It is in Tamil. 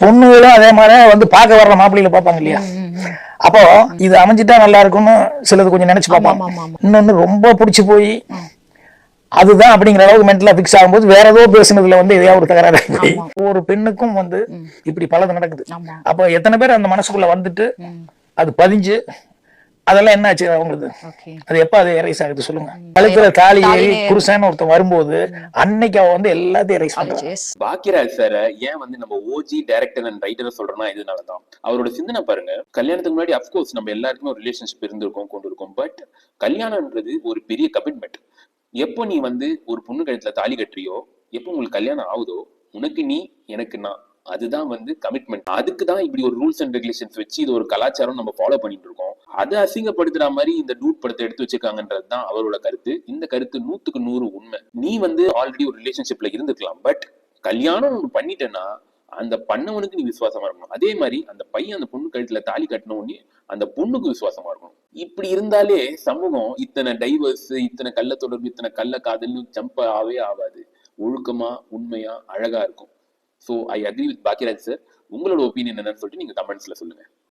பொண்ணுகளும் அதே மாதிரி வந்து பார்க்க வர்ற மாப்பிள்ளையில பார்ப்பாங்க இல்லையா. அப்போ இது அமைஞ்சிட்டா நல்லா இருக்கும்னு சிலது கொஞ்சம் நினைச்சு பார்ப்பாங்க. இன்னொன்னு ரொம்ப பிடிச்சி போய் அதுதான் அப்படிங்கிற அளவுக்கு மென்டலா பிக்ஸ் ஆகும்போது வேற ஏதோ பேசுனதுல வந்து எதையாவது ஒரு தகராறு ஒரு பெண்ணுக்கும் வந்து இப்படி பலது நடக்குது. அப்போ எத்தனை பேர் அந்த மனசுக்குள்ள வந்துட்டு அது பதிஞ்சு அதெல்லாம் என்ன ஆச்சு அவங்களுக்கு, அது எப்ப அது எரைஸ் ஆகுது சொல்லுங்க. கழுத்துல தாலி ஏறி புருஷன் ஒருத்தன் வரும்போது அன்னைக்கு அவ வந்து எல்லாத்தையும் எரைஸ் பண்றான். பாக்கியராஜ் சார் ஏன் வந்து நம்ம ஓஜி டைரக்டர் அண்ட் ரைட்டர் சொல்றோம்னா இதனாலதான் அவரோட சிந்தனை பாருங்க. கல்யாணத்துக்கு முன்னாடி அப்கோர்ஸ் நம்ம எல்லாருக்குமே ஒரு ரிலேஷன்ஷிப் இருந்திருக்கோம் கொண்டு இருக்கோம். பட் கல்யாணம்ன்றது ஒரு பெரிய கமிட்மெண்ட். எப்போ நீ வந்து ஒரு பொண்ணு கழுத்துல தாலி கட்டுறியோ, எப்போ உங்களுக்கு கல்யாணம் ஆகுதோ, உனக்கு நீ எனக்கு நான், அதுதான் வந்து கமிட்மெண்ட். அதுக்கு தான் இப்படி ஒரு ரூல்ஸ் அண்ட் ரெகுலேஷன்ஸ் வச்சு இது ஒரு கலாச்சாரம் நம்ம ஃபாலோ பண்ணிட்டு இருக்கோம். அதை அசிங்கப்படுத்துற மாதிரி இந்த டூட் படத்தை எடுத்து வச்சிருக்காங்கன்றது தான் அவரோட கருத்து. இந்த கருத்து 100% உண்மை. நீ வந்து ஆல்ரெடி ஒரு ரிலேஷன்ஷிப்ல இருந்துக்கலாம், பட் கல்யாணம் பண்ணிட்டேன்னா அந்த பண்ணவனுக்கு நீ விசுவாசமா இருக்கணும். அதே மாதிரி அந்த பையன் அந்த பொண்ணு கழுத்துல தாலி கட்டின உடனே அந்த பொண்ணுக்கு விசுவாசமா இருக்கணும். இப்படி இருந்தாலே சமூகம் இத்தனை டைவர்ஸ், இத்தனை கள்ள தொடர்பு, இத்தனை கள்ள காதல்னு ஜம்ப் ஆகாது. ஒழுக்கமா உண்மையா அழகா இருக்கும். So I agree with Bhagyaraj sir. உங்களோட ஒப்பீனியன் என்னன்னு சொல்லிட்டு நீங்க கமெண்ட்ஸ்ல சொல்லுங்க.